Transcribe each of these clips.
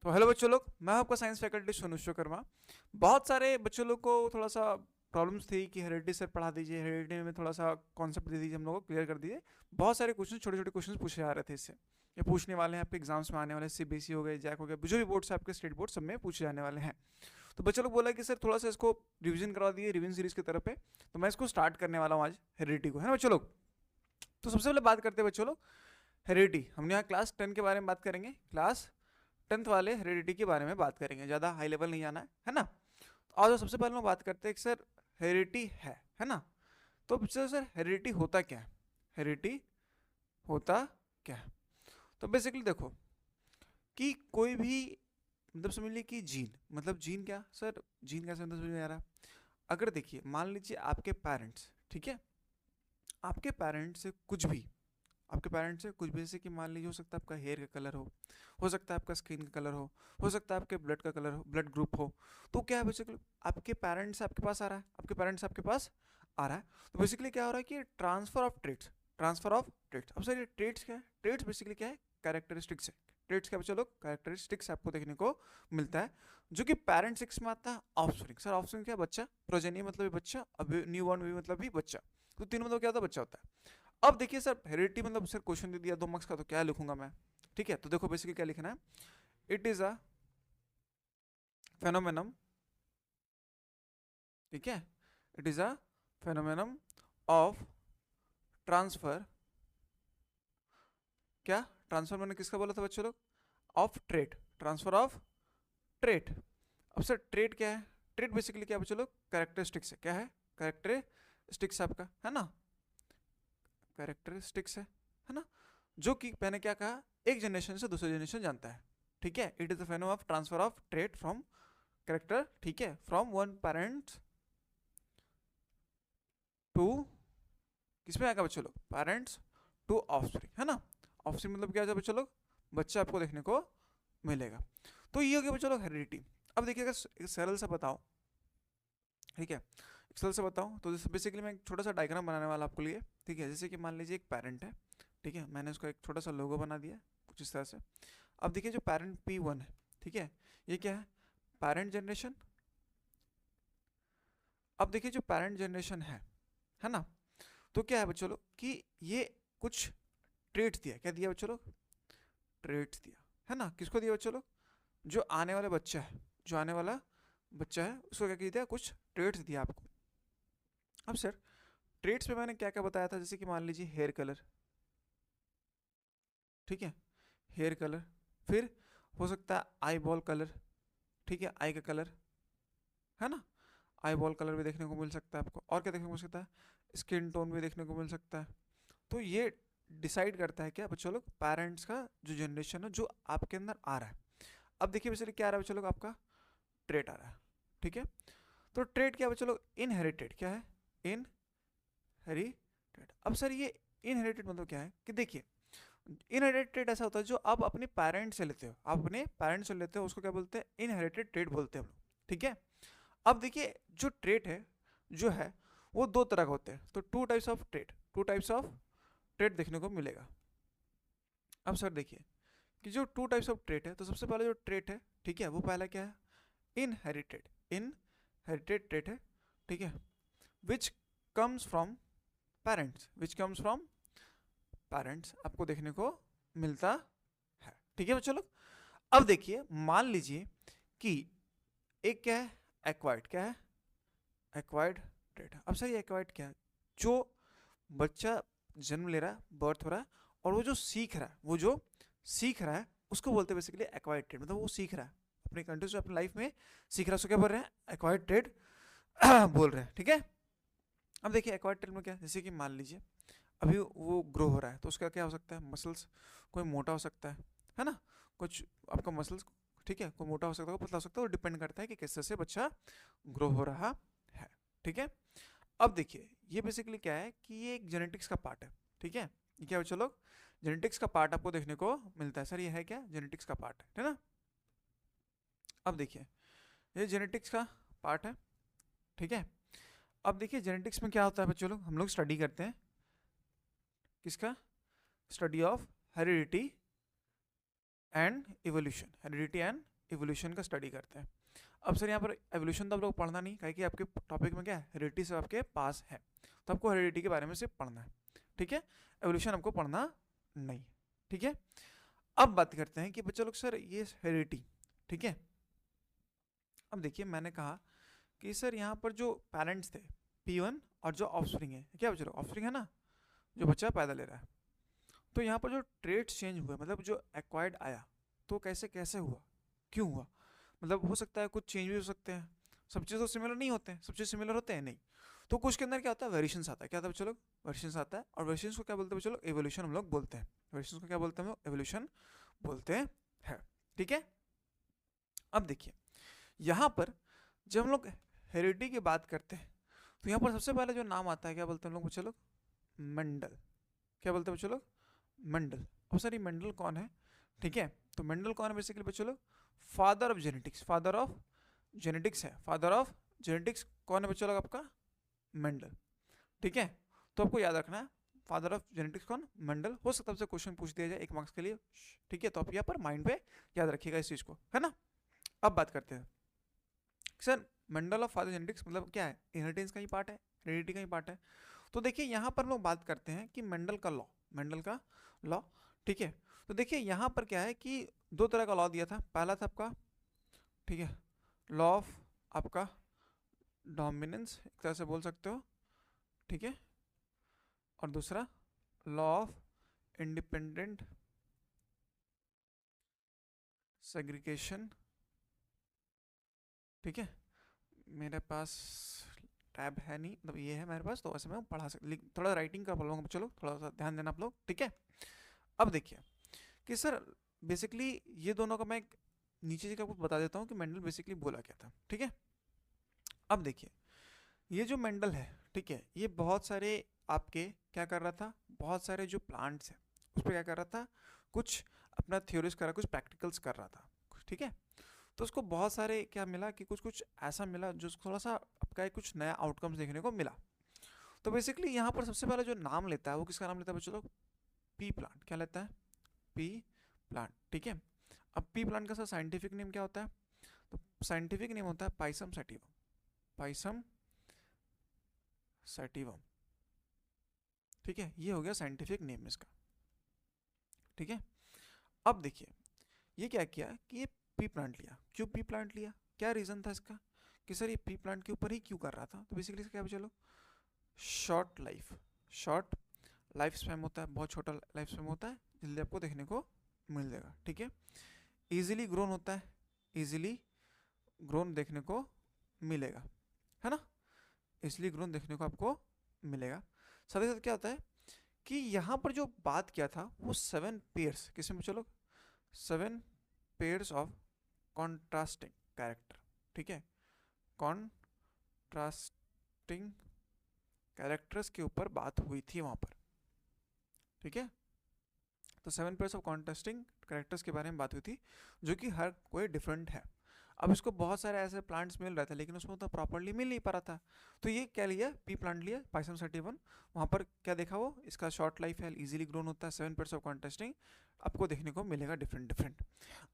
तो हेलो बच्चों लोग, मैं आपका साइंस फैकल्टी सोनू विश्वकर्मा। बहुत सारे बच्चों लोग को थोड़ा सा प्रॉब्लम्स थी कि हेरिडिटी सर पढ़ा दीजिए, हेरिडिटी में थोड़ा सा कॉन्सेप्ट दे दीजिए, हम लोग को क्लियर कर दीजिए। बहुत सारे क्वेश्चन, छोटे छोटे क्वेश्चन पूछे जा रहे थे इससे। ये पूछने वाले हैं आपके एग्जाम्स में आने वाले, सीबीएसई हो गए, जैक हो गया, जो भी बोर्ड से आपके स्टेट बोर्ड सब में पूछे जाने वाले हैं। तो बच्चों लोग बोला कि सर थोड़ा सा इसको रिविजन करवा दिए रिविजन सीरीज की तरफ पे। तो मैं इसको स्टार्ट करने वाला हूँ आज हेरिडिटी को, है ना बच्चों लोग। तो सबसे पहले बात करते हैं बच्चों लोग हेरिडिटी। हम यहाँ क्लास 10 के बारे में बात करेंगे, क्लास 10th वाले हेरिडिटी के बारे में बात करेंगे, ज़्यादा हाई लेवल नहीं जाना है ना। और जो सबसे पहले हम बात करते हैं कि सर हेरिडिटी है ना। तो सर हेरिडिटी होता क्या है, हेरिडिटी होता क्या है। तो बेसिकली देखो कि कोई भी मतलब समझ लीजिए कि जीन, मतलब जीन क्या सर, जीन कैसे मतलब समझ में आ रहा है। अगर देखिए मान लीजिए आपके पेरेंट्स, ठीक है, आपके पेरेंट्स से कुछ भी, आपके पेरेंट्स से कुछ भी, जैसे कि मान लीजिए हो सकता है आपका हेयर का कलर हो सकता है आपका स्किन का कलर हो सकता है आपके ब्लड का कलर हो, ब्लड ग्रुप हो। तो क्या है बेसिकली आपके पेरेंट्स आपके पास आ रहा है, आपके पेरेंट्स आपके पास आ रहा है। तो बेसिकली क्या हो रहा है कि transfer of traits, transfer of traits. अब सर ये ट्रेट्स क्या है, ट्रेट्स बेसिकली क्या है, कैरेक्टरिस्टिक्स है। ट्रेट्स क्या बच्चों लोग, कैरेक्टरिस्टिक्स आपको देखने को मिलता है जो कि पेरेंट्स सिक्स में आता है। ऑफस्प्रिंग, सर ऑफस्प्रिंग क्या, बच्चा, प्रोजेनी मतलब बच्चा, अब न्यू बॉर्न बेबी मतलब भी बच्चा। तो तीनों मतलब क्या होता है, बच्चा होता है। अब देखिए सर हेरिडिटी मतलब सर क्वेश्चन दे दिया 2 मार्क्स का, तो क्या लिखूंगा मैं, ठीक है। तो देखो बेसिकली क्या लिखना है, इट इज अ फेनोमेनम, ठीक है, it is a phenomenon of transfer, क्या ट्रांसफर मैंने किसका बोला था बच्चों लोग, of trait, transfer of trait. अब सर ट्रेट क्या है, ट्रेट बेसिकली क्या बच्चों लोग, कैरेक्टरिस्टिक्स है। क्या है, कैरेक्टरिस्टिक्स आपका, है ना, कैरेक्टरिस्टिक्स है ना, जो कि मैंने क्या कहा, एक जनरेशन से दूसरे जनरेशन जानता है, ठीक है। It is the phenomenon of transfer of trait from character, ठीक है, फ्रॉम वन पेरेंट टू, किसमें आएगा बच्चों लोग, पेरेंट्स टू ऑफस्प्रिंग, है ना। ऑफस्प्रिंग मतलब क्या है बच्चों लोग, बच्चा आपको देखने को मिलेगा। तो ये हो गया बच्चों लोग हेरिडिटी। अब देखिएगा एक सरल सा बताओ, ठीक है, एक सरल सा बताओ। तो बेसिकली मैं एक छोटा सा डायग्राम बनाने वाला आपको लिए, ठीक है। जैसे कि मान लीजिए एक पेरेंट है, ठीक है, मैंने उसको एक छोटा सा लोगो बना दिया कुछ इस तरह से। अब देखिए जो पेरेंट P1 है, ठीक है, ये क्या है, पेरेंट जनरेशन। अब देखिए जो पेरेंट जनरेशन है ना, तो क्या है बच्चों लोग कि ये कुछ ट्रेट्स दिया, क्या दिया बच्चों लोग, ट्रेट्स दिया, है ना। किसको दिया बच्चों लोग, जो आने वाला बच्चा है, जो आने वाला बच्चा है उसको क्या दिया, कुछ ट्रेट्स दिया आपको। अब सर ट्रेट्स में मैंने क्या क्या बताया था, जैसे कि मान लीजिए हेयर कलर, ठीक है, हेयर कलर, फिर हो सकता है आई बॉल कलर, ठीक है, आई का कलर, है ना, आई बॉल कलर भी देखने को मिल सकता है आपको। और क्या देखने को मिल सकता है, स्किन टोन भी देखने को मिल सकता है। तो ये डिसाइड करता है क्या बच्चों लोग, पेरेंट्स का जो जनरेशन है जो आपके अंदर आ रहा है। अब देखिए बेसिकली क्या आ रहा है बच्चों लोग, आपका ट्रेट आ रहा है, ठीक है। तो ट्रेट क्या बच्चों लोग, इनहेरिटेड, क्या है, इनहेरिटेड। अब सर ये इनहेरिटेड मतलब क्या है कि देखिए इनहेरिटेड ट्रेट ऐसा होता है जो आप अपने पेरेंट्स से लेते हो, आप अपने पेरेंट्स से लेते हो, उसको क्या बोलते हैं, इनहेरिटेड ट्रेट बोलते हैं हम लोग, ठीक है। अब देखिए जो ट्रेट है जो है वो दो तरह का होते हैं। तो two types of trait, two types of trait देखने को मिलेगा। अब सर देखिए कि जो टू टाइप्स ऑफ ट्रेट है, तो सबसे पहले जो ट्रेट है, ठीक है, वो पहला क्या है, इनहेरिटेड, इनहेरिटेड ट्रेट है, ठीक है, which comes from parents, which comes from parents, आपको देखने को मिलता है, ठीक है बच्चों लोग। अब देखिए मान लीजिए कि एक क्या है, एक्वायर्ड, क्या है, एक्वायर्ड ट्रेट है। अब सर ये एक्वायर्ड क्या है, जो बच्चा जन्म ले रहा है, बर्थ हो रहा है, और वो जो सीख रहा है, वो जो सीख रहा है उसको बोलते हैं बेसिकली एक्वायर्ड ट्रेड। मतलब वो सीख रहा है अपने कंट्री से, अपनी लाइफ में सीख रहा है, उसको क्या बोल रहे हैं, एक्वायर्ड ट्रेड बोल रहे हैं, ठीक है। अब देखिए एक्वायर्ड ट्रेड में क्या है, जैसे कि मान लीजिए अभी वो ग्रो हो रहा है, तो उसका क्या हो सकता है, मसल्स, कोई मोटा हो सकता है ना, कुछ आपका मसल्स, ठीक है, कोई मोटा हो सकता है, कोई पतला हो सकता है, वो डिपेंड करता है कि किस तरह से बच्चा ग्रो हो रहा है, ठीक है। अब देखिए ये बेसिकली क्या है कि ये एक जेनेटिक्स का पार्ट है, ठीक है। ये क्या बच्चों लोग, जेनेटिक्स का पार्ट आपको देखने को मिलता है। सर ये है क्या, जेनेटिक्स का पार्ट है ना। अब देखिए ये जेनेटिक्स का पार्ट है, ठीक है। अब देखिए जेनेटिक्स में क्या होता है बच्चों लोग, हम लोग स्टडी करते हैं किसका, study of heredity and evolution, heredity and evolution का स्टडी करते हैं। अब सर यहाँ पर एवोल्यूशन तो आप लोग पढ़ना नहीं, कहे कि आपके टॉपिक में क्या है, हेरिडिटी से आपके पास है, तो आपको हेरिडिटी के बारे में सिर्फ पढ़ना है, ठीक है, एवोल्यूशन आपको पढ़ना नहीं, ठीक है। अब बात करते हैं कि बच्चा लोग सर ये हेरिडिटी, ठीक है। अब देखिए मैंने कहा कि सर यहाँ पर जो पेरेंट्स थे P1 और जो ऑफस्प्रिंग है, क्या बच्चा लोग ऑफस्प्रिंग है ना, जो बच्चा पैदा ले रहा है, तो यहाँ पर जो ट्रेड्स चेंज हुए, मतलब जो एक्वायर्ड आया, तो कैसे कैसे हुआ, क्यों हुआ, मतलब हो सकता है कुछ चेंज भी हो सकते हैं, सब चीज़ तो सिमिलर नहीं होते हैं, सब चीज़ सिमिलर होते हैं नहीं, तो कुछ के अंदर क्या होता है, वेरिएशंस आता है, क्या आता है बच्चों लोग, वेरिएशंस आता है, और वेरिएशंस को क्या बोलते हैं बच्चों लोग, एवोल्यूशन हम लोग बोलते हैं, वेरिएशंस को क्या बोलते हैं हम लोग, एवोल्यूशन बोलते हैं, ठीक है। अब देखिए यहाँ पर जब हम लोग हेरिडिटी की बात करते हैं, तो यहाँ पर सबसे पहले जो नाम आता है, क्या बोलते हैं हम लोग बच्चों लोग, मेंडल, क्या बोलते हैं बच्चों लोग, मेंडल। अब सर ये मेंडल कौन है, ठीक है, तो मेंडल कौन है बेसिकली बच्चों लोग, father of genetics, father of genetics है, फादर ऑफ जेनेटिक्स कौन है बच्चों लोग, आपका मेंडल, ठीक है। तो आपको याद रखना है फादर ऑफ जेनेटिक्स कौन, मेंडल। हो सकता है आपसे क्वेश्चन पूछ दिया जाए 1 मार्क्स के लिए, ठीक है, तो आप यहाँ पर माइंड पे याद रखिएगा इस चीज़ को, है ना। अब बात करते हैं sir Mendel of father genetics मतलब क्या है, इनहेरिटेंस का ही पार्ट है, हेरिडिटी का ही पार्ट है। तो देखिए यहाँ पर हम लोग बात करते हैं कि मेंडल का लॉ, मेंडल का लॉ, ठीक है। तो देखिए यहाँ पर क्या है कि 2 तरह का लॉ दिया था, पहला था आपका, ठीक है, लॉ ऑफ आपका डोमिनेंस, एक तरह से बोल सकते हो, ठीक है, और दूसरा लॉ ऑफ इंडिपेंडेंट सेग्रीगेशन, ठीक है। मेरे पास टैब है नहीं, मतलब ये है मेरे पास, तो वैसे मैं पढ़ा थोड़ा राइटिंग का प्रॉब्लम, चलो थोड़ा सा ध्यान देना आप लोग, ठीक है। अब देखिए कि सर बेसिकली ये दोनों का मैं एक नीचे जी का कुछ बता देता हूँ कि मेंडल बेसिकली बोला क्या था, ठीक है। अब देखिए ये जो मेंडल है, ठीक है, ये बहुत सारे आपके क्या कर रहा था, बहुत सारे जो प्लांट्स हैं उस पर क्या कर रहा था, कुछ अपना थ्योरीज कर रहा, कुछ प्रैक्टिकल्स कर रहा था, ठीक है। तो उसको बहुत सारे क्या मिला कि कुछ कुछ ऐसा मिला जो थोड़ा सा आपका कुछ नया आउटकम्स देखने को मिला। तो बेसिकली यहाँ पर सबसे पहले जो नाम लेता है वो किसका नाम लेता है बच्चों लोग, पी प्लांट, क्या लेता है, पी प्लांट, ठीक है। अब पी प्लांट का सर साइंटिफिक नेम क्या होता है, तो साइंटिफिक नेम होता है पाइसम सैटिवम, पाइसम सैटिवम, ठीक है, ये हो गया साइंटिफिक नेम इसका, ठीक है। अब देखिए ये क्या किया कि ये पी प्लांट लिया, क्यों पी प्लांट लिया, क्या रीज़न था इसका कि सर ये पी प्लांट के ऊपर ही क्यों कर रहा था, तो बेसिकली क्या चलो, short life, short life spam होता है, बहुत छोटा लाइफ स्पैम होता है, जल्दी आपको देखने को मिल जाएगा, ठीक है। इजीली ग्रोन होता है, इजीली ग्रोन देखने को मिलेगा, है ना, इजीली ग्रोन देखने को आपको मिलेगा। साथ ही साथ क्या होता है कि यहाँ पर जो बात किया था वो 7 पेयर्स, किसमें चलो 7 पेयर्स ऑफ कॉन्ट्रास्टिंग कैरेक्टर, ठीक है, कॉन्ट्रास्टिंग कैरेक्टर्स के ऊपर बात हुई थी वहाँ पर, ठीक है। तो 7 पेयर्स ऑफ कॉन्ट्रास्टिंग कैरेक्टर्स के बारे में बात हुई थी, जो कि हर कोई डिफरेंट है। अब इसको बहुत सारे ऐसे प्लांट्स मिल रहे थे लेकिन उसमें तो प्रॉपरली मिल नहीं पा रहा था, तो ये क्या लिया, पी प्लांट लिया, पाइसम सैटिवम, वहाँ पर क्या देखा वो, इसका शॉर्ट लाइफ है, इजीली ग्रोन होता है, 7 पेयर्स ऑफ कॉन्ट्रास्टिंग आपको देखने को मिलेगा डिफरेंट डिफरेंट।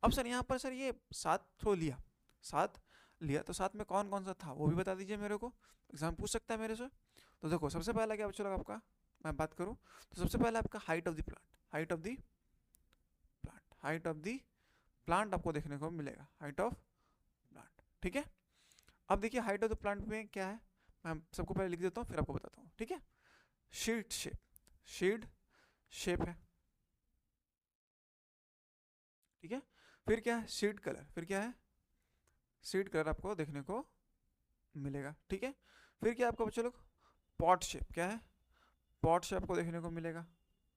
अब सर यहाँ पर सर ये 7 तो लिया, 7 लिया, तो 7 में कौन कौन सा था वो भी बता दीजिए मेरे को, एग्जाम पूछ सकता है मेरे से। तो देखो सबसे पहला क्या बच्चों आपका, मैं बात करूँ तो सबसे पहले आपका height of the plant, height of the plant, height of the plant आपको देखने को मिलेगा, हाइट ऑफ प्लांट, ठीक है। अब देखिए हाइट ऑफ द प्लांट में क्या है, मैं सबको पहले लिख देता हूँ फिर आपको बताता हूँ, ठीक है। शीड शेप, शीड शेप है, ठीक है। फिर क्या है, शीड कलर, फिर क्या है, शीड कलर आपको देखने को मिलेगा, ठीक है। फिर क्या आपको बच्चों लोग, पॉट शेप, क्या है, पॉट शेप आपको देखने को मिलेगा,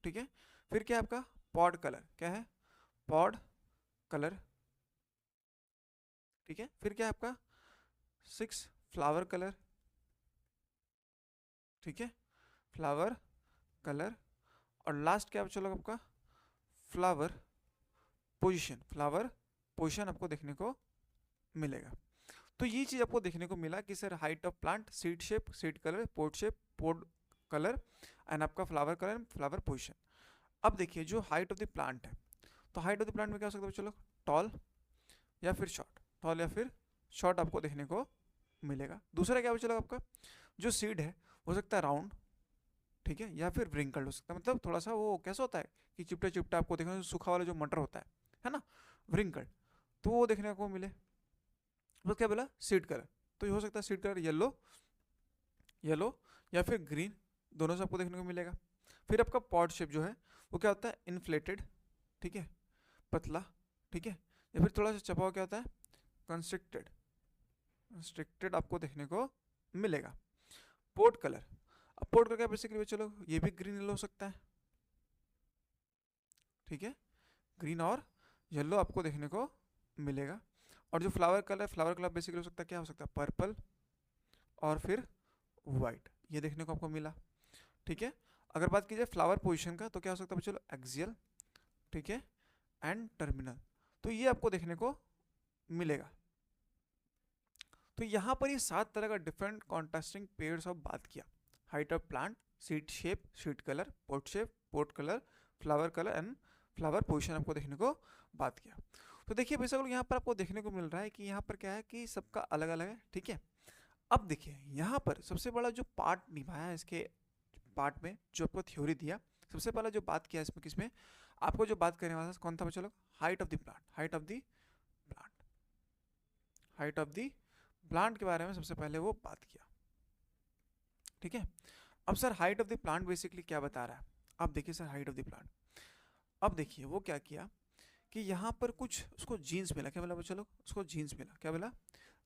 ठीक है। फिर क्या आपका पॉड कलर, क्या है, पॉड कलर, ठीक है। फिर क्या आपका 6 फ्लावर कलर, ठीक है, फ्लावर कलर। और लास्ट क्या बच्चों लोग आपका फ्लावर पोजीशन, फ्लावर पोजीशन आपको देखने को मिलेगा। तो ये चीज आपको देखने को मिला कि sir height of plant, seed shape, seed colour, pod shape, pod colour, and आपका फ्लावर कलर, फ्लावर पोजीशन। अब देखिए जो हाइट ऑफ द प्लांट है, तो हाइट ऑफ द प्लांट में क्या हो सकता है बच्चों लोग, टॉल या फिर शॉर्ट, टॉल या फिर शॉर्ट आपको देखने को मिलेगा। दूसरा क्या चलो आपका जो सीड है हो सकता है राउंड, ठीक है, या फिर व्रिंकल्ड हो सकता है, मतलब थोड़ा सा वो कैसा होता है कि चिपटा चिपटा आपको देखने को, सूखा वाला जो मटर होता है ना, व्रिंकल्ड, तो वो देखने को मिले। तो क्या बोला सीड कलर, तो ये हो सकता है सीड कलर येलो, येलो या फिर ग्रीन, दोनों से आपको देखने को मिलेगा। फिर आपका पॉड शेप जो है वो क्या होता है इन्फ्लेटेड, ठीक है, पतला, ठीक है, या फिर थोड़ा सा चपा हुआ क्या होता है कंस्ट्रिक्टेड, कंस्ट्रिक्टेड आपको देखने को मिलेगा। पोर्ट कलर, अब पोर्ट कलर क्या बेसिकली चलो ये भी ग्रीन येलो हो सकता है, ठीक है, ग्रीन और येलो आपको देखने को मिलेगा। और जो फ्लावर कलर बेसिकली हो सकता है क्या हो सकता है पर्पल और फिर वाइट, ये देखने को आपको मिला, ठीक है। अगर बात की जाए फ्लावर पोजीशन का तो क्या हो सकता है चलो एक्सियल, ठीक है, एंड टर्मिनल, तो ये आपको देखने को मिलेगा। तो यहाँ पर ये 7 तरह का डिफरेंट कॉन्ट्रास्टिंग पेयर्स ऑफ बात किया, height of plant, seed shape, seed colour, port shape, pod colour, flower colour and flower position आपको देखने को बात किया। तो देखिए बेसिकली यहाँ पर आपको देखने को मिल रहा है कि यहाँ पर क्या है कि सबका अलग अलग है, ठीक है। अब देखिए यहाँ पर सबसे बड़ा जो पार्ट निभाया है इसके पार्ट में, जो आपको थ्योरी दिया, सबसे पहला जो बात किया इसमें किसमें आपको जो बात करने वाला कौन था चलो height of the plant, height of the plant, height of the plant के बारे में सबसे पहले वो बात किया, ठीक है। अब sir height of the plant basically क्या बता रहा है, अब देखिए sir height of the plant, अब देखिए वो क्या किया कि यहाँ पर कुछ उसको जीन्स मिला, क्या मिला चलो उसको जीन्स मिला, क्या मिला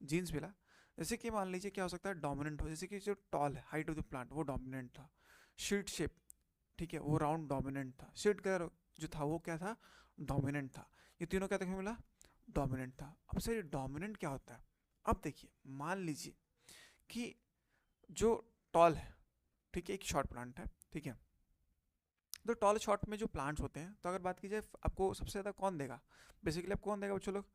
जीन्स मिला। जैसे कि मान लीजिए क्या हो सकता है डोमिनेंट हो, जैसे कि जो टॉल है हाइट ऑफ द प्लांट वो डोमिनेंट था, शीट शेप, ठीक है, वो राउंड डोमिनेंट था, शीट कलर जो था वो क्या था डोमिनेंट था, ये तीनों क्या देखने को मिला डोमिनेंट था। अब सर ये डोमिनेंट क्या होता है, अब देखिए मान लीजिए कि जो टॉल है, ठीक है, एक शॉर्ट प्लांट है, ठीक है, तो टॉल शॉर्ट में जो प्लांट्स होते हैं, तो अगर बात की जाए आपको सबसे ज़्यादा कौन देगा, बेसिकली आप कौन देगा बच्चों लोग,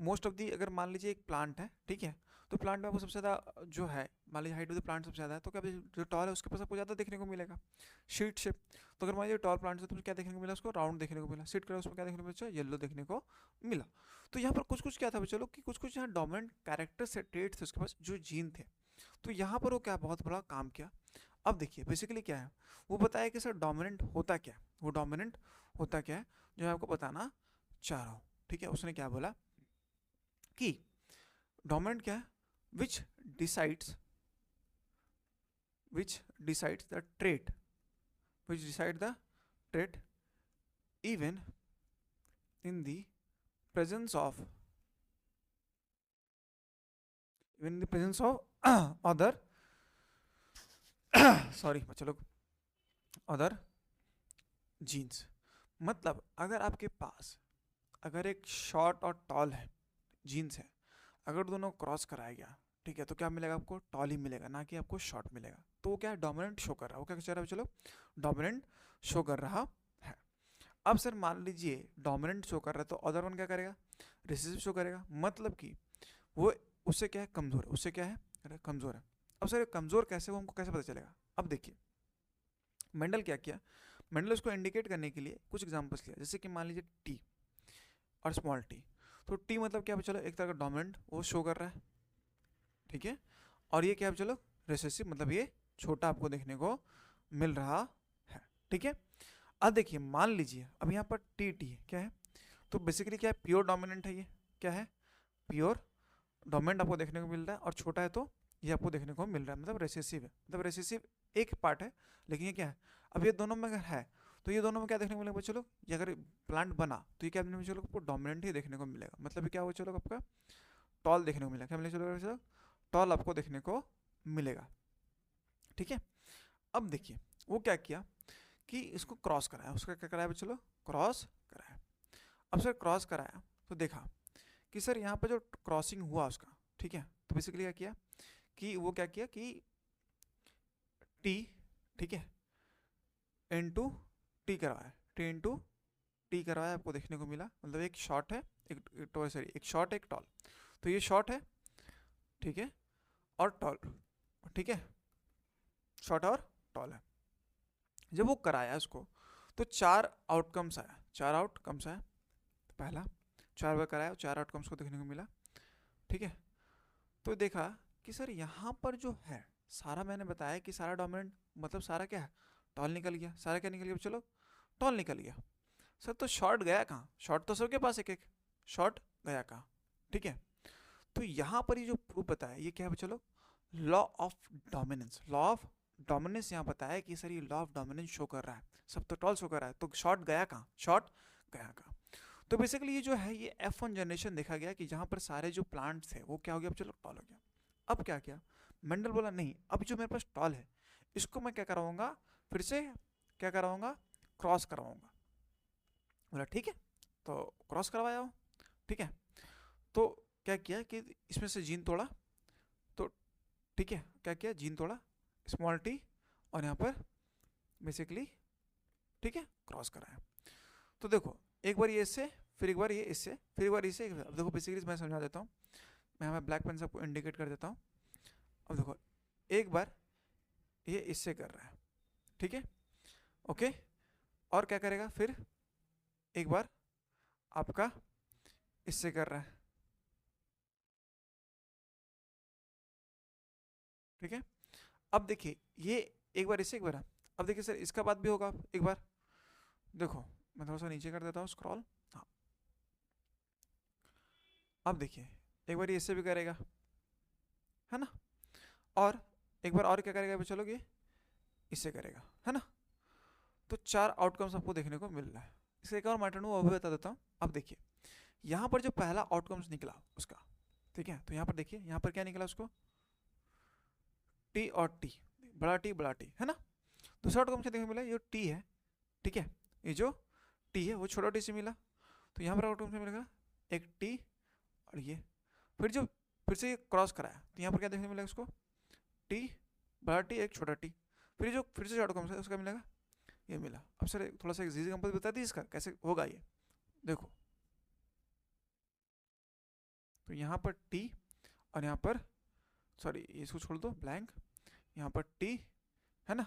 मोस्ट ऑफ दी, अगर मान लीजिए एक प्लांट है, ठीक है, तो प्लांट में आपको सबसे ज़्यादा जो है मान लीजिए हाइट ऑफ द प्लांट सबसे ज़्यादा है, तो क्या जो टॉल है उसके पास आपको ज़्यादा देखने को मिलेगा शीट शेप। तो अगर मान लीजिए टॉल प्लांट है तो क्या देखने को मिला उसको राउंड देखने को मिला, सीट कलर उसमें क्या देखने को मिला येलो देखने को मिला। तो यहाँ पर कुछ कुछ क्या था बच्चों लोग कि कुछ कुछ यहाँ डोमिनेंट कैरेक्टर से ट्रेट थे उसके पास जो जीन थे, तो यहाँ पर वो क्या बहुत बड़ा काम किया। अब देखिए बेसिकली क्या है वो बताया कि सर डोमिनेंट होता क्या है, वो डोमिनेंट होता क्या है जो मैं आपको बताना चाह रहा हूँ, ठीक है। उसने क्या बोला कि डोमिनेंट क्या है विच decides the trait, which decide the trait even in the presence of other sorry बच्चे लोग अदर जीन्स। मतलब अगर आपके पास अगर एक शॉर्ट और टॉल है जीन्स है, अगर दोनों क्रॉस कराया गया, ठीक है, तो क्या मिलेगा आपको टॉल ही मिलेगा, ना कि आपको शॉर्ट मिलेगा। तो वो क्या है डोमिनेंट शो कर रहा है, वो क्या कह रहा है चलो डोमिनेंट शो कर रहा है। अब सर मान लीजिए डोमिनेंट शो कर रहा है तो अदर वन क्या करेगा रिसेसिव शो करेगा, मतलब कि वो उससे क्या है कमजोर है, उससे क्या है कमजोर है। अब सर कमजोर कैसे वो हमको कैसे पता चलेगा, अब देखिए मेंडल क्या किया, मेंडल उसको इंडिकेट करने के लिए कुछ एग्जांपल्स लिया, जैसे कि मान लीजिए टी और स्मॉल टी, तो टी मतलब क्या है चलो एक तरह का डोमिनेंट वो शो कर रहा है, ठीक है, और ये क्या है चलो रिसेसिव मतलब ये छोटा आपको देखने को मिल रहा है, ठीक है। अब देखिए मान लीजिए अब यहाँ पर टी टी क्या है, तो बेसिकली क्या है प्योर डोमिनेंट है, ये क्या है प्योर डोमिनेंट आपको देखने को मिल रहा है, और छोटा है तो ये आपको देखने को मिल रहा है, मतलब रेसेसिव है, मतलब रेसेसिव एक पार्ट है, लेकिन ये क्या है अब ये दोनों में अगर है तो ये दोनों में क्या देखने को मिलेगा चलो, ये अगर प्लांट बना तो ये क्या देखने को चलो आपको डोमिनेंट ही देखने को मिलेगा, मतलब ये क्या होगा चलो आपका टॉल देखने को मिलेगा, क्या मिलेगा चलो टॉल आपको देखने को मिलेगा, ठीक है। अब देखिए वो क्या किया कि इसको क्रॉस कराया, उसका क्या कराया चलो क्रॉस कराया। अब सर क्रॉस कराया तो देखा कि सर यहाँ पर जो क्रॉसिंग हुआ उसका, ठीक है, तो बेसिकली क्या किया कि वो क्या किया कि टी, ठीक है, इनटू टी करवाया, टी इनटू टी करवाया आपको देखने को मिला, मतलब एक शॉर्ट है एक शॉर्ट एक टॉल, तो ये शॉर्ट है, ठीक है, और टॉल, ठीक है, शॉर्ट और टॉल है। जब वो कराया उसको तो 4 आउटकम्स आया, 4 आउटकम्स आया, पहला 4 बार कराया, 4 आउटकम्स को देखने को मिला। ठीक है, तो देखा कि सर यहाँ पर जो है सारा, मैंने बताया कि सारा डोमिनेंट मतलब सारा क्या है, टॉल निकल गया। सारा क्या निकल गया, चलो टॉल निकल गया। सर तो शॉर्ट गया कहाँ, शॉर्ट तो सबके पास एक एक, शॉर्ट गया कहाँ। ठीक है, तो यहाँ पर ये जो प्रूफ बताया ये क्या है, चलो law of dominance. Law of dominance यहाँ बताया कि सर ये लॉ ऑफ डोमिनेंस शो कर रहा है, सब तो टॉल शो कर रहा है, तो शॉर्ट गया कहाँ, शॉर्ट गया कहाँ। तो बेसिकली ये जो है ये F1 जनरेशन देखा गया कि जहाँ पर सारे जो प्लांट्स थे वो क्या हो गया, अब चलो टॉल हो गया। अब क्या किया मेंडल, बोला नहीं अब जो मेरे पास टॉल है इसको मैं क्या कराऊंगा, फिर से क्या कराऊंगा, क्रॉस करवाऊंगा। बोला ठीक है, तो क्रॉस करवाया हो। ठीक है, तो क्या किया कि इसमें से जीन तोड़ा, तो ठीक है क्या किया, जीन तोड़ा, स्मॉल टी, और यहाँ पर बेसिकली ठीक है क्रॉस कराया। तो देखो एक बार ये इससे, फिर एक बार ये इससे, फिर एक बार इससे। अब देखो बेसिकली मैं समझा देता हूँ, मैं हमें ब्लैक पेन से आपको इंडिकेट कर देता हूँ। अब देखो एक बार ये इससे कर रहा है, ठीक है ओके, और क्या करेगा फिर एक बार आपका इससे कर रहा है। ठीक है, अब देखिए ये एक बार इससे, एक बार अब देखिए सर इसका बाद भी होगा एक बार। देखो मैं थोड़ा सा नीचे कर देता हूँ स्क्रॉल। हाँ, अब देखिए एक बार ये इससे भी करेगा, है ना, और एक बार और क्या करेगा, चलोगे इससे करेगा, है ना। तो 4 आउटकम्स आपको देखने को मिल रहा है। इसका एक और मैटर वो भी बता देता हूँ। अब देखिए यहाँ पर जो पहला आउटकम्स निकला उसका, ठीक है, तो यहाँ पर देखिए यहाँ पर क्या निकला उसको, टी और टी, बड़ा टी है ना। दूसरा आउटकम क्या देखने को मिला, ये टी है, ठीक है, ये जो टी है वो छोटा टी से मिला। तो यहाँ पर आउटकम से मिलेगा एक टी और ये, फिर जो फिर से ये क्रॉस कराया तो यहाँ पर क्या देखने को मिलेगा उसको, टी बड़ा टी एक छोटा टी, फिर जो फिर से आउटकम है उसका मिलेगा ये मिला। अब सर थोड़ा सा इजी एग्जांपल बता दी इसका कैसे होगा ये, देखो तो यहाँ पर टी और यहाँ पर सॉरी इसको छोड़ दो ब्लैंक, यहाँ पर टी है ना,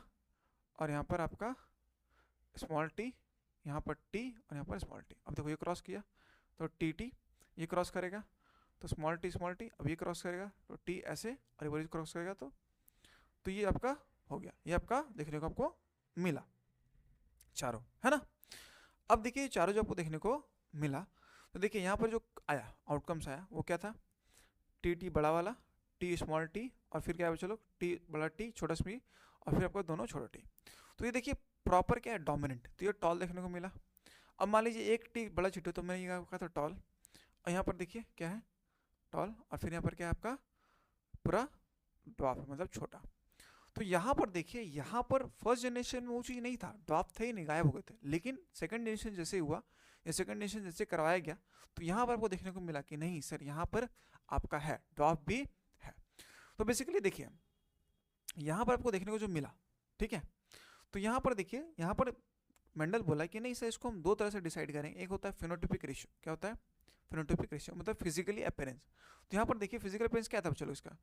और यहाँ पर आपका स्मॉल टी, यहाँ पर टी और यहाँ पर स्मॉल टी। अब देखो ये क्रॉस किया तो टी टी, ये क्रॉस करेगा तो स्मॉल टी, अब ये क्रॉस करेगा तो टी ऐसे, और ये क्रॉस करेगा तो ये आपका हो गया, ये आपका देखने को आपको मिला चारों, है ना। अब देखिए चारों जो आपको देखने को मिला, तो देखिए यहाँ पर जो आया आउटकम्स आया वो क्या था, टी टी बड़ा वाला, टी स्मॉल टी, और फिर क्या है चलो टी बड़ा टी छोटा स्मी, और फिर आपको दोनों छोटा टी। तो ये देखिए प्रॉपर क्या है डोमिनेंट, तो ये टॉल देखने को मिला। अब मान लीजिए एक टी बड़ा छिटो तो मैंने ये कहा था टॉल, और यहाँ पर देखिए क्या है टॉल, और फिर यहाँ पर क्या है आपका पूरा ड्वार्फ मतलब छोटा। तो यहाँ पर देखिए यहाँ पर फर्स्ट जनरेशन में वो चीज़ नहीं था, ड्वार्फ थे ही नहीं, गायब हो गए थे। लेकिन सेकंड जनरेशन जैसे हुआ या सेकंड जनरेशन जैसे करवाया गया तो यहाँ पर आपको देखने को मिला कि नहीं सर यहाँ पर आपका है ड्वार्फ भी है। तो बेसिकली देखिए यहाँ पर आपको देखने को जो मिला, ठीक है, तो यहाँ पर देखिए यहाँ पर मेंडल बोला कि नहीं सर इसको हम दो तरह से डिसाइड करेंगे, एक होता है फिनोटिपिक रेशियो। क्या होता है फिनोटिपिक रेशियो, मतलब फिजिकली अपीयरेंस। तो यहाँ पर देखिए फिजिकल अपीयरेंस क्या था, चलो इसका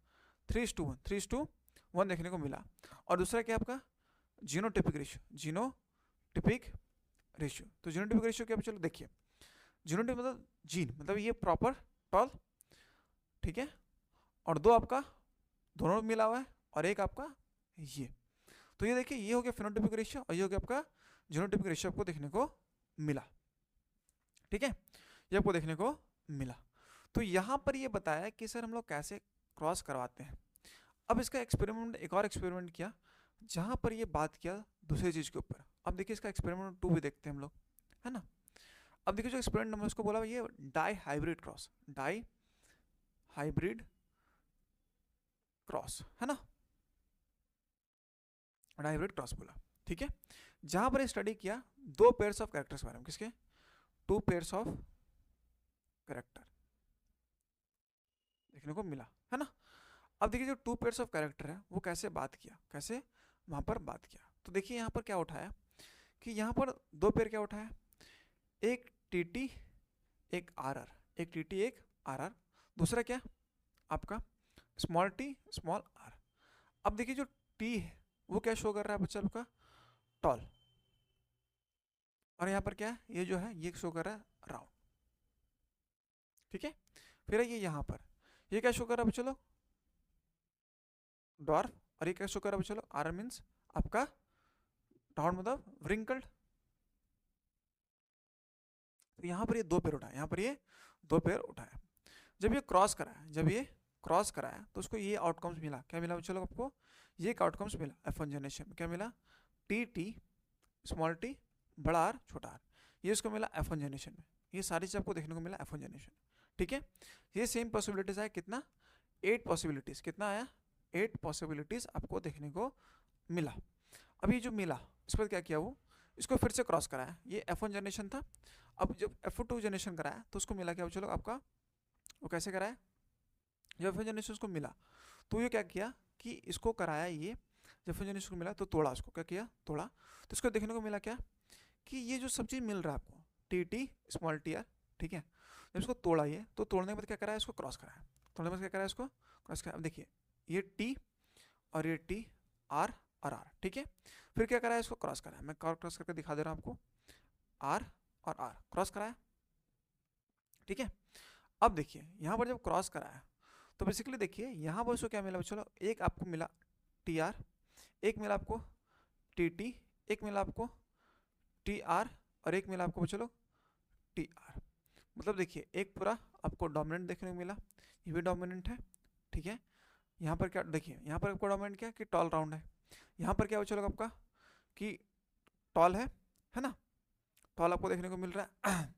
3:1 3:1 देखने को मिला। और दूसरा क्या आपका जीनोटिपिक रेशियो, जीनोटिपिक रेशियो। तो जीनोटिपिक रेशियो क्या, चलो देखिए जीनोटिपिक मतलब जीन मतलब ये प्रॉपर टॉल, ठीक है, और दो आपका दोनों मिला हुआ है, और एक आपका ये। तो ये देखिए ये हो गया फिनोटिपिक रेशियो, और ये हो गया आपका जीनोटिपिक रेशियो आपको देखने को मिला, ठीक है, ये आपको देखने को मिला। तो यहाँ पर ये बताया कि सर हम लोग कैसे क्रॉस करवाते हैं। अब इसका एक्सपेरिमेंट, एक और एक्सपेरिमेंट किया जहाँ पर ये बात किया दूसरी चीज़ के ऊपर। अब देखिए इसका एक्सपेरिमेंट 2 भी देखते हैं हम लोग, है ना। अब देखिए जो एक्सपेरिमेंट हमने उसको बोला ये dihybrid cross, dihybrid cross, है ना, हाइब्रिड क्रॉस बोला, ठीक है। जहां पर स्टडी किया 2 पेयर्स ऑफ कैरेक्टर्स बारे में, किसके 2 पेयर्स ऑफ कैरेक्टर देखने को मिला, है ना। अब देखिए जो 2 पेयर्स ऑफ कैरेक्टर है वो कैसे बात किया, कैसे वहां पर बात किया। तो देखिए यहाँ पर क्या उठाया कि यहाँ पर 2 पेयर क्या उठाया, एक टीटी एक आरआर, एक टीटी एक आरआर, दूसरा क्या आपका स्मॉल टी स्मॉल आर। अब देखिए जो टी है वो क्या शो कर रहा है बच्चा आपका टॉल, और यहाँ पर क्या है ये जो है ये शो कर रहा है राउंड, ठीक है। फिर ये यहाँ पर ये क्या शो कर रहा है चलो, डॉर्फ, और ये क्या शो कर रहा है चलो, आर मीन्स आपका डाउन मतलब व्रिंकल्ड। तो यहाँ पर ये 2 पेयर उठाया, यहाँ पर ये 2 पेयर उठाया। जब ये क्रॉस कराया, जब ये क्रॉस कराया तो उसको ये आउटकम्स मिला, क्या मिला चलो आपको, ये एक आउटकम्स मिला F1 जनरेशन में, क्या मिला, टी टी स्मॉल टी बड़ा आर छोटा आर, ये उसको मिला F1 जनरेशन में। ये सारी चीज़ आपको देखने को मिला F1 जनरेशन, ठीक है। ये सेम पॉसिबिलिटीज आया कितना, 8 पॉसिबिलिटीज, कितना आया, 8 पॉसिबिलिटीज आपको देखने को मिला। अब ये जो मिला इस पर क्या किया, वो इसको फिर से क्रॉस कराया, ये F1 जनरेशन था। अब जब F2 जनरेशन कराया तो उसको मिला क्या चलो आपका, वो कैसे कराया, जब F1 जनरेशन उसको मिला तो ये क्या किया कि इसको कराया, ये जब F1 जनरेशन को मिला तो तोड़ा, उसको क्या किया, तोड़ा। तो इसको देखने को मिला क्या कि ये जो सब चीज़ मिल रहा है आपको, T T small T R, ठीक है। जब इसको तोड़ा ये, तो तोड़ने के बाद क्या कराया, इसको क्रॉस कराया, तोड़ने के बाद क्या कराया, इसको क्रॉस कराया। अब देखिए ये टी और ये टी आर और आर, ठीक है। फिर क्या कराया, इसको क्रॉस कराया, मैं क्रॉस करके दिखा दे रहा हूँ आपको, आर और आर क्रॉस कराया, ठीक है। अब देखिए यहाँ पर जब क्रॉस कराया तो बेसिकली देखिए यहाँ पर इसको क्या मिला चलो, एक आपको मिला टी आर, एक मिला आपको टी टी, एक मिला आपको टी आर, और एक मिला आपको चलो टी आर। मतलब देखिए एक पूरा आपको डोमिनेंट देखने को मिला, ये भी डोमिनेंट है, ठीक है। यहाँ पर क्या देखिए, यहाँ पर आपको डोमिनेंट क्या कि टॉल राउंड है, यहाँ पर क्या हो चलो आपका कि टॉल है ना, टॉल आपको देखने को मिल रहा है,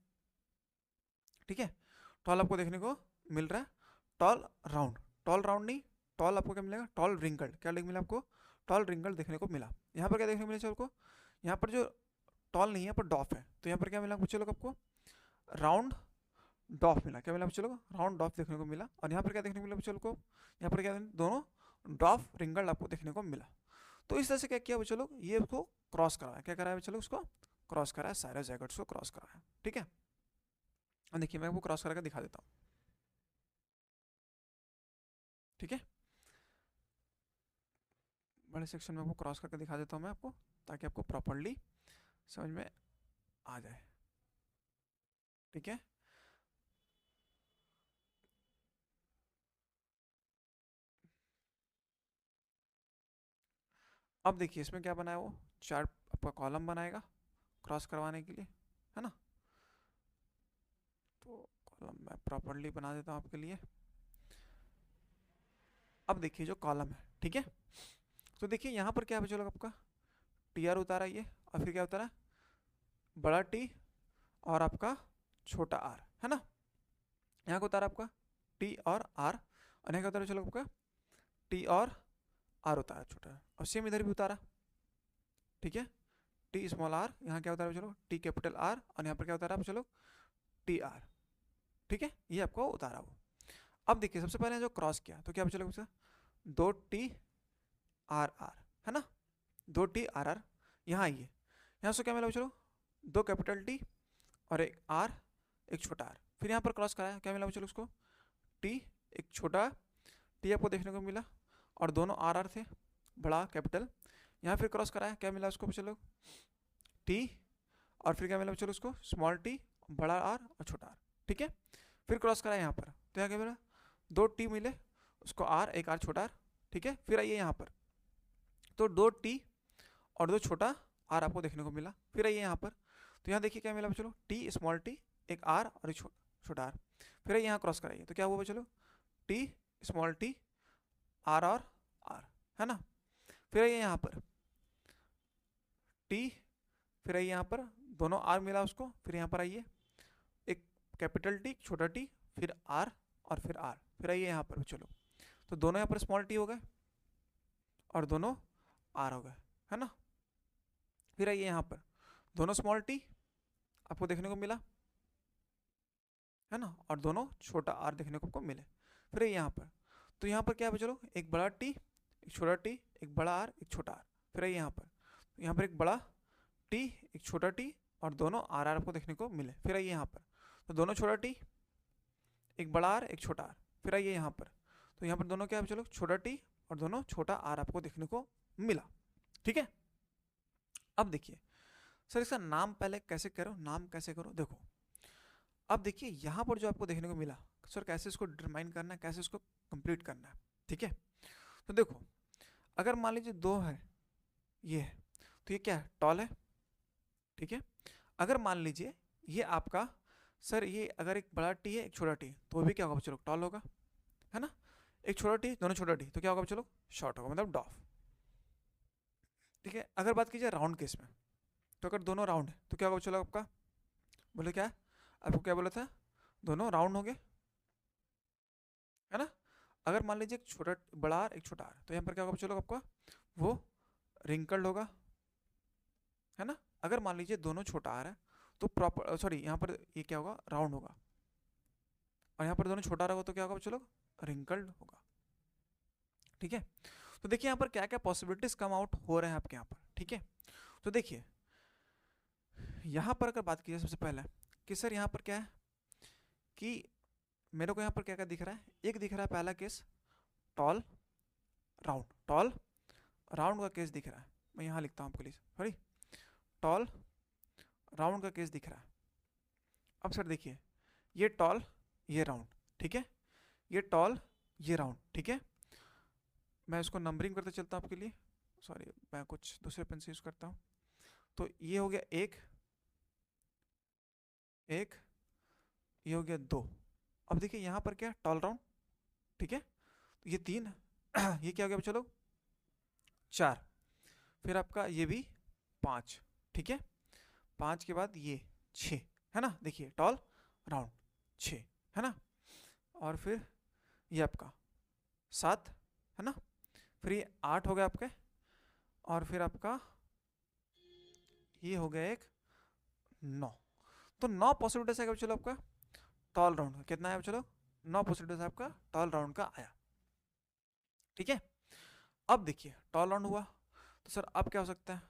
ठीक है। टॉल आपको देखने को मिल रहा है, टॉल राउंड, टॉल राउंड नहीं, टॉल आपको क्या मिलेगा, टॉल रिंकल्ड, क्या मिला आपको, टॉल रिंकल्ड देखने को मिला। यहाँ पर क्या देखने को मिला चलो आपको, यहाँ पर जो टॉल नहीं है, यहाँ पर डॉफ है, तो यहाँ पर क्या मिला चलो आपको, राउंड डॉफ मिला, क्या मिला चलो, राउंड डॉफ देखने को मिला। और यहाँ पर क्या देखने को मिला चलो को, यहाँ पर क्या दोनों डॉफ रिंगल्ड आपको देखने को मिला। तो इस तरह से क्या किया चलो, ये उसको क्रॉस कराया, क्या कराया चलो, उसको क्रॉस कराया, साइरोज़ाइगोट्स को क्रॉस कराया, ठीक है। देखिए मैं आपको क्रॉस करके दिखा देता हूँ, ठीक है। बड़े सेक्शन में आपको क्रॉस करके दिखा देता हूँ मैं आपको, ताकि आपको प्रॉपरली समझ में आ जाए, ठीक है। अब देखिए इसमें क्या बनाया, वो 4 आपका कॉलम बनाएगा क्रॉस करवाने के लिए, है ना। तो कॉलम मैं प्रॉपरली बना देता हूँ आपके लिए। अब देखिए जो कॉलम है, ठीक है, तो देखिए यहाँ पर क्या है चलो आपका, टी आर उतारा ये, और फिर क्या उतारा, बड़ा टी और आपका छोटा आर, है ना। यहाँ को उतारा आपका टी और आर, और यहाँ का उतारा चलो आपका टी और आर उतारा छोटा, और सेम इधर भी उतारा, ठीक है। टी स्मॉल आर, यहाँ क्या उतारा चलो टी कैपिटल आर, और यहाँ पर क्या उतारा चलो टी आर, ठीक है। ये आपको उतारा वो। अब देखिए सबसे पहले जो क्रॉस किया तो क्या चलो उसका 2 टी आर आर, है ना, 2 टी आर आर। यहाँ आइए, यहाँ से क्या मिला चलो 2 कैपिटल टी और एक आर, एक छोटा आर। फिर यहाँ पर क्रॉस कराया, क्या मिला चलो उसको टी, एक छोटा टी आपको देखने को मिला, और दोनों आर आर थे, बड़ा कैपिटल। यहाँ फिर क्रॉस कराया, क्या मिला उसको चलो टी, और फिर क्या मिला चलो उसको स्मॉल टी, बड़ा आर और छोटा आर, ठीक है। फिर क्रॉस कराया यहाँ पर, तो यहाँ क्या मिला 2 टी मिले, उसको आर, एक आर छोटा आर, ठीक है। फिर आइए यहाँ पर, तो 2 टी और 2 छोटा आर आपको देखने को मिला। फिर आइए यहाँ पर, तो यहाँ देखिए क्या मिला चलो टी स्मॉल टी, एक आर और एक छोटा आर। फिर यहाँ क्रॉस कराइए, तो क्या हुआ चलो टी स्मॉल टी आर और आर, है ना। फिर आइए यहाँ पर टी, फिर आइए यहाँ पर दोनों आर मिला उसको, फिर यहाँ पर आइए एक कैपिटल टी छोटा टी, फिर आर और फिर आर। फिर आइए यहाँ पर चलो, तो दोनों यहाँ पर स्मॉल टी हो गए और दोनों आर हो गए, है ना। फिर आइए यहाँ पर दोनों स्मॉल टी आपको देखने को मिला, है ना, और दोनों छोटा आर देखने को आपको मिले। फिर यहाँ पर, तो यहाँ पर क्या है चलो एक बड़ा टी, एक छोटा टी, एक बड़ा आर, एक छोटा आर। फिर यहाँ पर एक बड़ा टी, एक छोटा टी, और दोनों आर आर आपको देखने को मिले। फिर आइए यहाँ पर, तो दोनों छोटा टी, एक बड़ा आर, एक छोटा आर। फिर आइए यहाँ पर, तो यहाँ पर दोनों क्या है चलो छोटा टी और दोनों छोटा आर आपको देखने को मिला, ठीक है। अब देखिए सर इसका नाम पहले कैसे करो, नाम कैसे करो, देखो अब देखिए यहाँ पर जो आपको देखने को मिला, सर कैसे इसको डिटरमाइन करना है, कैसे इसको कंप्लीट करना है, ठीक है। तो देखो अगर मान लीजिए 2 है, ये है, तो ये क्या है, टॉल है, ठीक है। अगर मान लीजिए ये आपका, सर ये अगर एक बड़ा टी है एक छोटा टी, तो वो भी क्या होगा चलो, टॉल होगा, है ना। एक छोटा टी दोनों छोटा टी, तो क्या होगा चलो, शॉर्ट होगा, मतलब डॉफ, ठीक है। अगर बात कीजिए राउंड केस में, तो अगर दोनों राउंड है तो क्या होगा चलो आपका, बोले क्या, आपको क्या बोला था, दोनों राउंड हो गए, है ना। अगर मान लीजिए एक छोटा बड़ा आर एक छोटा आर, तो यहाँ पर क्या होगा चलो आपका, वो रिंकल्ड होगा, है ना। अगर मान लीजिए दोनों छोटा आर है तो प्रॉपर, सॉरी यहाँ पर ये क्या होगा, राउंड होगा, और यहाँ पर दोनों छोटा आर होगा तो क्या होगा चलो, रिंकल्ड होगा, ठीक है। तो देखिए यहाँ पर क्या क्या पॉसिबिलिटीज कम आउट हो रहे हैं आपके यहाँ पर, ठीक है। तो देखिए यहाँ पर अगर बात की जाए सबसे पहले कि सर यहाँ पर क्या है कि मेरे को यहाँ पर क्या क्या दिख रहा है, एक दिख रहा है पहला case tall round, tall round का केस दिख रहा है, मैं यहाँ लिखता हूँ आपके लिए, सॉरी, टॉल राउंड का केस दिख रहा है। अब सर देखिए ये टॉल ये राउंड, ठीक है, ये टॉल ये राउंड, ठीक है। मैं इसको नंबरिंग करते चलता हूँ आपके लिए, सॉरी मैं कुछ दूसरे पेन से यूज करता हूँ। तो ये हो गया एक, एक, ये हो गया 2। अब देखिए यहाँ पर क्या, टॉल राउंड, ठीक है, तो ये 3 ये क्या हो गया चलो 4, फिर आपका ये भी 5, ठीक है, 5 के बाद ये 6, है ना, देखिए टॉल राउंड 6, है ना। और फिर ये आपका 7, है ना, फिर ये 8 हो गया आपके, और फिर आपका ये हो गया एक 9। तो 9 पॉसिबिलिटीज है चलो आपका टॉल राउंड का, कितना आया चलो 9 पॉसिबिलिटीज आपका टॉल राउंड का आया, ठीक है। अब देखिए टॉल राउंड हुआ, तो सर अब क्या हो सकता है,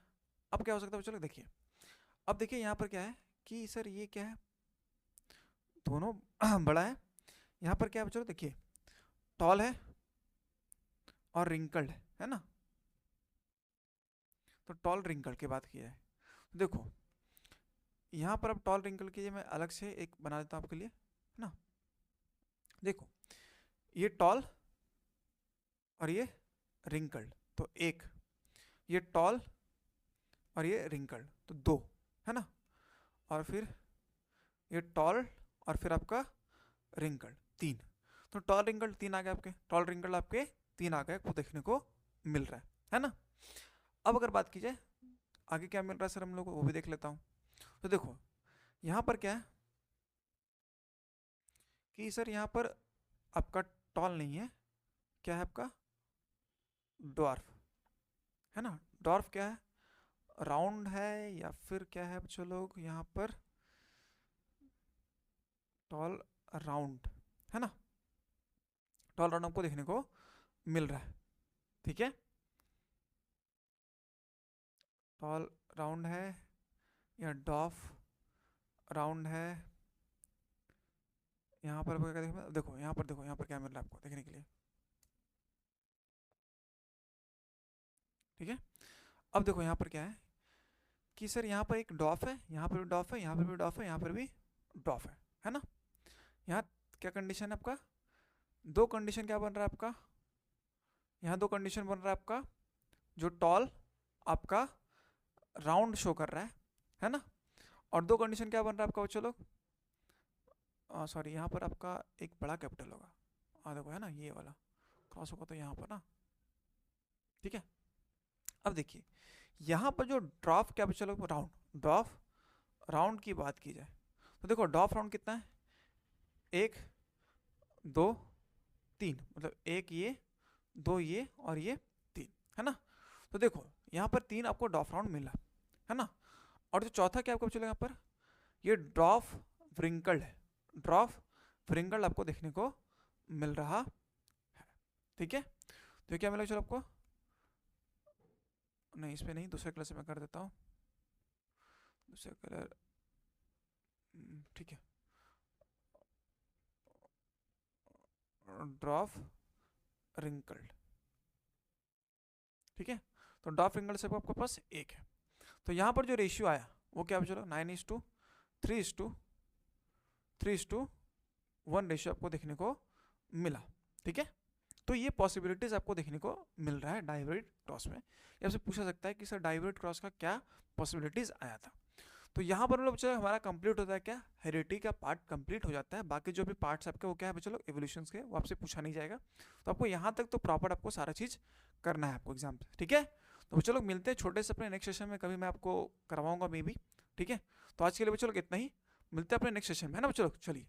अब क्या हो सकता है चलो देखिए, अब देखिए यहाँ पर क्या है कि सर ये क्या है, दोनों बड़ा है, यहाँ पर क्या है चलो देखिए, टॉल है और रिंकल्ड है ना। तो टॉल रिंकल्ड की बात की जाए तो देखो यहाँ पर अब टॉल रिंकल्ड के लिए मैं अलग से एक बना देता हूँ आपके लिए, है ना। देखो ये टॉल और ये रिंकल्ड, तो एक, ये टॉल और ये रिंकल्ड तो 2, है ना। और फिर ये टॉल और फिर आपका रिंकल्ड 3, तो टॉल रिंकल्ड 3 आ गए आपके, टॉल रिंकल्ड आपके 3 आ गए, वो देखने को मिल रहा है ना। अब अगर बात की जाए आगे क्या मिल रहा है सर हम लोग को, वो भी देख लेता हूँ। तो देखो यहाँ पर क्या है कि सर यहाँ पर आपका टॉल नहीं है, क्या है आपका ड्वार्फ, है ना। ड्वार्फ क्या है, राउंड है या फिर क्या है बच्चों लोग यहाँ पर, टॉल राउंड, है ना, टॉल राउंड आपको देखने को मिल रहा है, ठीक है। टॉल राउंड है या डॉफ राउंड है, यहाँ पर क्या देखो, देखो यहाँ पर, देखो यहाँ पर क्या मिल रहा है आपको देखने के लिए, ठीक है। अब देखो यहाँ पर क्या है कि सर यहाँ पर एक डॉफ है, यहाँ पर भी डॉफ है, यहाँ पर भी डॉफ है, यहाँ पर भी डॉफ है ना। यहाँ क्या कंडीशन है आपका, दो कंडीशन क्या बन रहा है आपका, यहाँ दो कंडीशन बन रहा है आपका, जो टॉल आपका राउंड शो कर रहा है ना। और दो कंडीशन क्या बन रहा है आपका बच्चों लोग, सॉरी यहाँ पर आपका एक बड़ा कैपिटल होगा, देखो है ना ये वाला क्रॉस होगा तो यहाँ पर ना, ठीक है। अब देखिए यहाँ पर जो ड्रॉप क्या बच्चों लोग, राउंड, ड्रॉप राउंड की बात की जाए तो देखो ड्रॉप राउंड कितना है, 1 2 3, मतलब एक ये, 2 ये और ये 3, है ना। तो देखो यहाँ पर 3 आपको ड्रॉप राउंड मिला, है ना। और जो चौथा क्या आपको चलेगा यहाँ पर, ये ड्रॉप व्रिंकल्ड है, ड्रॉप व्रिंकल्ड आपको देखने को मिल रहा है, ठीक है। तो ये क्या मिला चलो आपको, नहीं इस पे नहीं, दूसरे कलर से मैं कर देता हूँ, दूसरे कलर, ठीक है, ड्रॉप रिंकल्ड, ठीक है। तो ड्रॉप रिंकल्ड से आपके पास एक है, तो यहाँ पर जो रेशियो आया वो क्या चलो 9:3:3 3:1 रेशियो आपको देखने को मिला। ठीक है, तो ये पॉसिबिलिटीज आपको देखने को मिल रहा है डाइवर्ट क्रॉस में। ये आपसे पूछा सकता है कि सर डाइवर्ट क्रॉस का क्या पॉसिबिलिटीज आया था। तो यहाँ पर मतलब बच्चों हमारा कंप्लीट होता है क्या, हेरिडिटी का पार्ट कंप्लीट हो जाता है। बाकी जो भी पार्ट्स आपके वो क्या है बच्चों, एवोल्यूशन के, वो आपसे पूछा नहीं जाएगा। तो आपको यहाँ तक तो प्रॉपर आपको सारा चीज करना है आपको एग्जाम से। ठीक है, तो बच्चों लोग मिलते हैं छोटे से अपने नेक्स्ट सेशन में, कभी मैं आपको करवाऊंगा मे बी। ठीक है, तो आज के लिए बच्चों लोग इतना ही, मिलते हैं अपने नेक्स्ट सेशन में, है ना बच्चों लोग, चलिए।